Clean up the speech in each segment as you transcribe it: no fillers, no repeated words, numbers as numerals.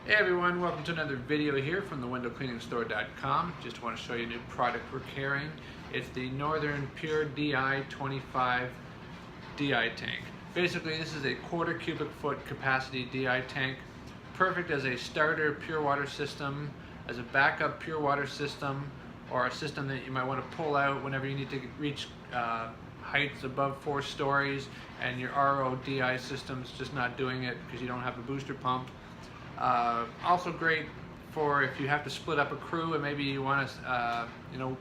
Hey everyone, welcome to another video here from thewindowcleaningstore.com. Just want to show you a new product we're carrying. It's the Northern Pure DI25 DI tank. Basically, this is a 1/4 cubic foot capacity DI tank, perfect as a starter pure water system, as a backup pure water system, or a system that you might want to pull out whenever you need to reach heights above 4 stories and your RO DI system's just not doing it because you don't have a booster pump. Also great for if you have to split up a crew and maybe you want to,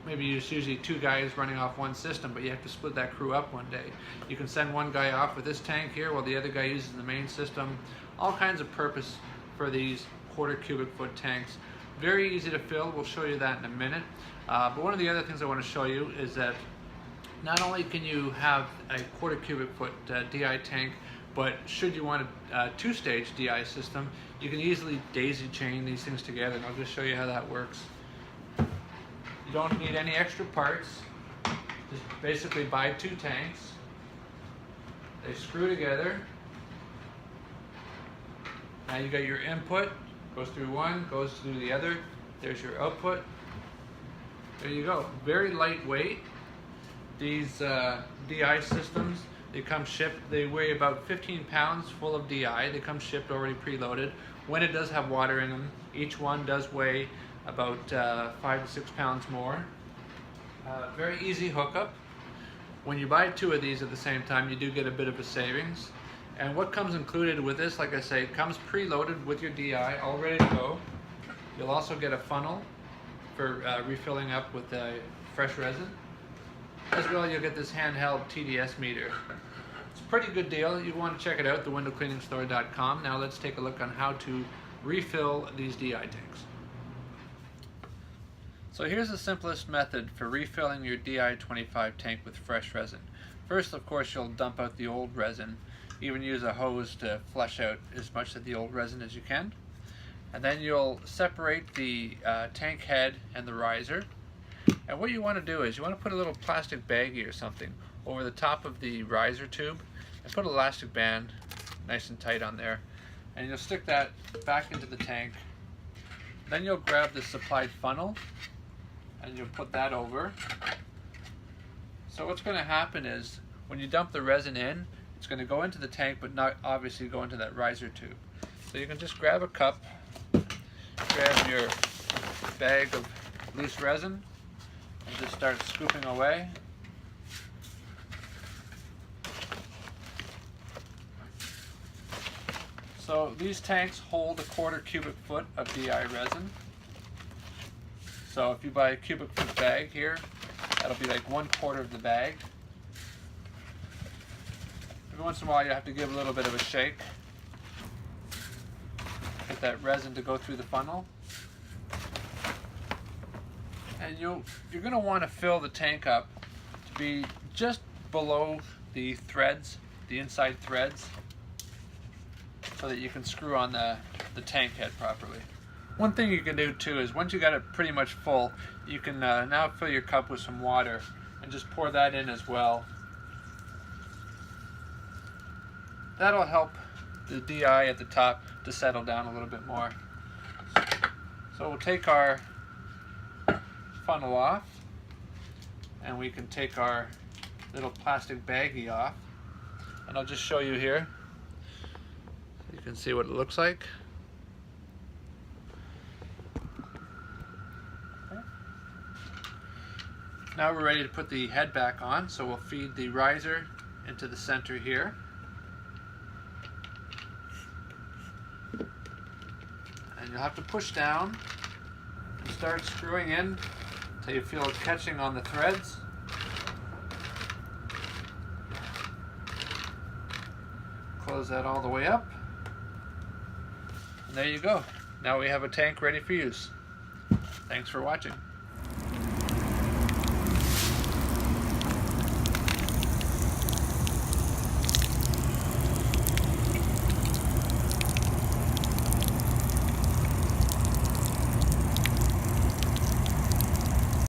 maybe it's usually 2 guys running off one system, but you have to split that crew up one day. You can send one guy off with this tank here while the other guy uses the main system. All kinds of purpose for these 1/4 cubic foot tanks. Very easy to fill, we'll show you that in a minute. But one of the other things I want to show you is that not only can you have a 1/4 cubic foot DI tank, but should you want a 2-stage DI system, you can easily daisy chain these things together, and I'll just show you how that works. You don't need any extra parts. Just basically buy 2 tanks. They screw together. Now you got your input, goes through one, goes through the other. There's your output. There you go. Very lightweight. These DI systems, they come shipped, they weigh about 15 pounds full of DI. They come shipped already preloaded. When it does have water in them, each one does weigh about 5 to 6 pounds more. Very easy hookup. When you buy 2 of these at the same time, you do get a bit of a savings. And what comes included with this, like I say, it comes preloaded with your DI, all ready to go. You'll also get a funnel for refilling up with fresh resin. As well, you'll get this handheld TDS meter. It's a pretty good deal. You want to check it out, thewindowcleaningstore.com. Now let's take a look on how to refill these DI tanks. So here's the simplest method for refilling your DI25 tank with fresh resin. First, of course, you'll dump out the old resin. Even use a hose to flush out as much of the old resin as you can. And then you'll separate the tank head and the riser. And what you want to do is you want to put a little plastic baggie or something over the top of the riser tube and put an elastic band nice and tight on there, and you'll stick that back into the tank. Then you'll grab the supplied funnel and you'll put that over. So what's going to happen is when you dump the resin in, it's going to go into the tank but not obviously go into that riser tube. So you can just grab a cup, grab your bag of loose resin, and just start scooping away. So these tanks hold a 1/4 cubic foot of DI resin. So if you buy a cubic foot bag here, that'll be like 1/4 of the bag. Every once in a while you have to give a little bit of a shake. Get that resin to go through the funnel. And you're going to want to fill the tank up to be just below the threads, the inside threads, so that you can screw on the tank head properly. One thing you can do too is once you got it pretty much full, you can now fill your cup with some water and just pour that in as well. That'll help the DI at the top to settle down a little bit more. So we'll take our funnel off, and we can take our little plastic baggie off, and I'll just show you here so you can see what it looks like. Okay. Now we're ready to put the head back on, so we'll feed the riser into the center here. And you'll have to push down and start screwing in until you feel it catching on the threads. Close that all the way up. And there you go. Now we have a tank ready for use. Thanks for watching.